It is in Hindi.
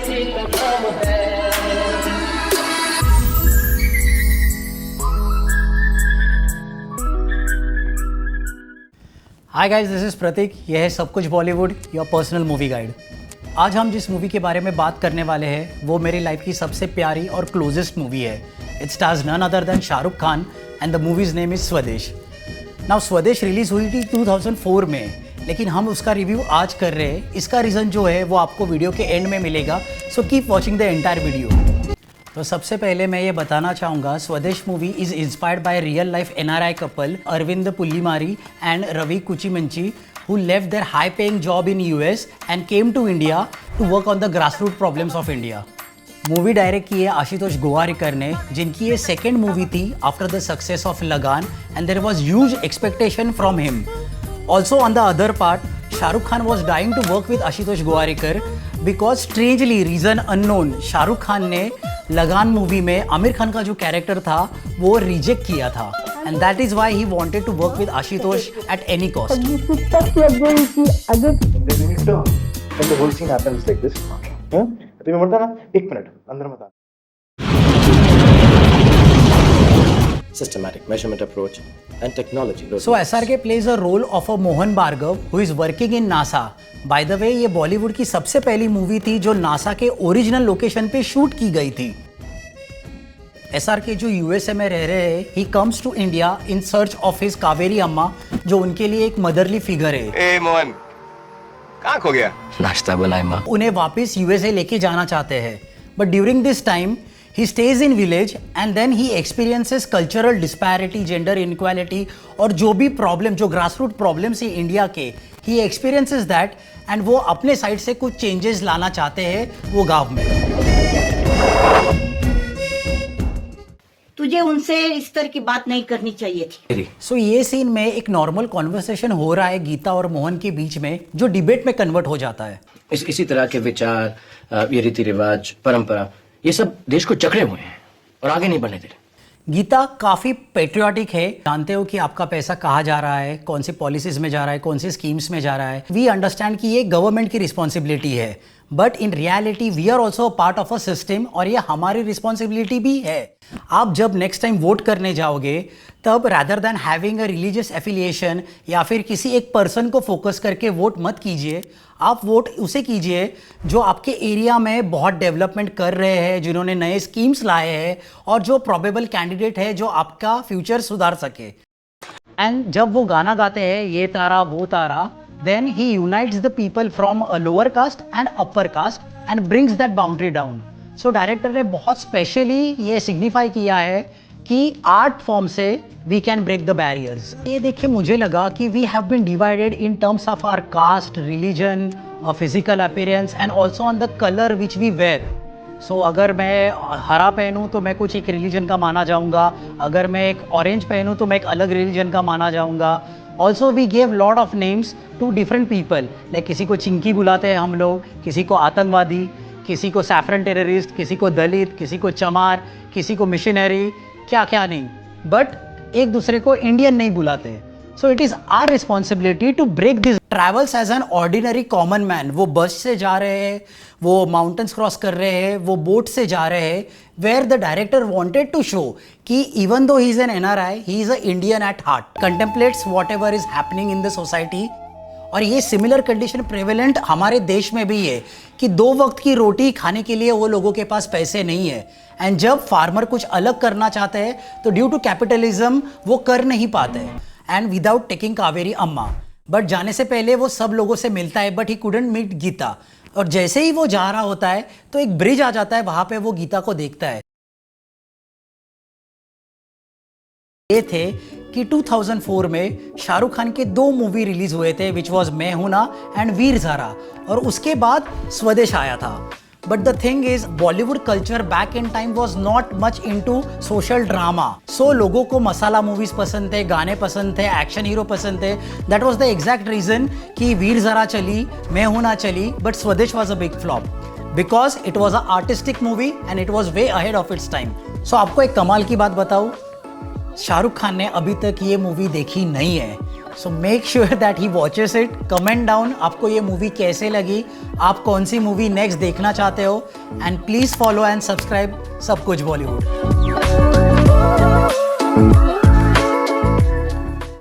हाय गाइस, दिस इज़ प्रतीक। यह है सब कुछ Bollywood, your personal movie guide. आज हम जिस मूवी के बारे में बात करने वाले हैं वो मेरी लाइफ की सबसे प्यारी और क्लोजेस्ट मूवी है। It stars none other than Shahrukh Khan and the movie's name is Swades. Now Swades release हुई थी 2004 में, लेकिन हम उसका रिव्यू आज कर रहे हैं। इसका रीज़न जो है वो आपको वीडियो के एंड में मिलेगा, so keep watching the entire video. तो सबसे पहले मैं ये बताना चाहूँगा, Swades movie is inspired by real life NRI couple Arvind Pullimari and Ravi Kuchimanchi who left their high-paying job in US and came to India to work on the grassroots problems of India. Movie direct की है आशुतोष गोवारिकर ने, जिनकी ये सेकेंड मूवी थी after the success of Lagaan and there was huge expectation from him. Also on the other part, Shahrukh Khan was dying to work with Ashutosh Gowariker because strangely reason unknown Shahrukh Khan ने लगान मूवी में आमिर खान का जो कैरेक्टर था वो रिजेक्ट किया था, and that is why he wanted to work with Ashutosh at any cost. When the whole scene happens like this, तुम्हें म्हणता ना, एक मिनट अंदर मत आ। Systematic measurement approach and technology. So SRK plays a role of a Mohan Bhargav who is working in NASA. By the way, ये बॉलीवुड की सबसे पहली मूवी थी जो नासा के ओरिजिनल लोकेशन पे शूट की गई थी। SRK जो USA में रह रहे हैं, he comes to India in search of his Kaveri अम्मा, जो उनके लिए एक मदरली फिगर है। ए मोहन, कहाँ खो गया? नाश्ता बनाए माँ। उन्हें वापस USA लेके जाना चाहते हैं, but during this time he stays in village and then he experiences cultural disparity, gender inequality और जो भी प्रॉब्लम, जो ग्रासरूट प्रॉब्लम्स है इंडिया के, he experiences that and वो अपने साइड से कुछ चेंजेस लाना चाहते हैं वो गांव में। तुझे उनसे इस तरह की बात नहीं करनी चाहिए थी। सो ये सीन में एक नॉर्मल कॉन्वर्सेशन हो रहा है गीता और मोहन के बीच में, जो डिबेट में कन्वर्ट हो जाता है। इसी तरह के विचार, ये रीति रिवाज, परंपरा, ये सब देश को जकड़े हुए हैं और आगे नहीं बढ़ने दे रहे। गीता काफ़ी पेट्रियाटिक है। जानते हो कि आपका पैसा कहाँ जा रहा है, कौन सी पॉलिसीज में जा रहा है, कौन सी स्कीम्स में जा रहा है। वी अंडरस्टैंड कि ये गवर्नमेंट की रिस्पॉन्सिबिलिटी है, but in reality we are also part of a system और ये हमारी रिस्पॉन्सिबिलिटी भी है। आप जब नेक्स्ट टाइम वोट करने जाओगे तब rather than having a religious affiliation या फिर किसी एक पर्सन को फोकस करके वोट मत कीजिए। आप वोट उसे कीजिए जो आपके एरिया में बहुत डेवलपमेंट कर रहे हैं, जिन्होंने नए स्कीम्स लाए हैं और जो प्रोबेबल कैंडिडेट है जो आपका फ्यूचर सुधार सके। एंड जब वो गाना गाते हैं ये तारा वो तारा, then he unites the people from a lower caste and upper caste and brings that boundary down. So director ने बहुत स्पेशली ये सिग्निफाई किया है कि आर्ट फॉर्म से we can break the barriers. ये देखिए मुझे लगा कि we have been divided in terms of our caste, religion, physical appearance and also on the color which we wear. So अगर मैं हरा पहनूँ तो मैं कुछ एक रिलीजन का माना जाऊँगा, अगर मैं एक ऑरेंज पहनूँ तो मैं एक अलग रिलीजन का माना जाऊँगा। Also we gave lot of names to different people, like किसी को चिंकी बुलाते हैं हम लोग, किसी को आतंकवादी, किसी को सैफरन टेररिस्ट, किसी को दलित, किसी को चमार, किसी को मिशनरी, क्या क्या नहीं, बट एक दूसरे को इंडियन नहीं बुलाते। So it is our responsibility to break this. Travels as an ordinary common man, वो बस से जा रहे हैं, वो माउंटेन्स क्रॉस कर रहे हैं, वो बोट से जा रहे हैं, where the director wanted to show कि even though he is an NRI, he is a Indian at heart, contemplates whatever is happening in the society. और ये सिमिलर कंडीशन प्रेवेलेंट हमारे देश में भी है कि 2 वक्त की रोटी खाने के लिए वो लोगों के पास पैसे नहीं है, एंड जब फार्मर कुछ अलग करना चाहते हैं तो ड्यू टू कैपिटलिज्म वो कर नहीं पाते, एंड विदाउट टेकिंग कावेरी अम्मा। बट जाने से पहले वो सब लोगों से मिलता है, but he couldn't meet Geeta, और जैसे ही वो जा रहा होता है तो एक ब्रिज आ जाता है, वहां पे वो गीता को देखता है। ये थे कि 2004 में शाहरुख खान के 2 मूवी रिलीज हुए थे, विच वॉज मैं हूं ना एंड वीर ज़ारा, और उसके बाद स्वदेश आया था। But the thing is Bollywood culture back in time was not much into social drama. So लोगों को मसाला मूवीज पसंद थे, गाने पसंद थे, एक्शन हीरो पसंद थे। That was the exact reason कि वीर ज़ारा चली, मैं हूं ना चली, but Swades was a big flop because it was a artistic movie and it was way ahead of its time. So आपको एक कमाल की बात बताऊं, शाहरुख खान ने अभी तक ये मूवी देखी नहीं है, so make sure that he watches it. Comment down आपको ये मूवी कैसे लगी, आप कौन सी मूवी नेक्स्ट देखना चाहते हो, and please follow and subscribe सब कुछ बॉलीवुड।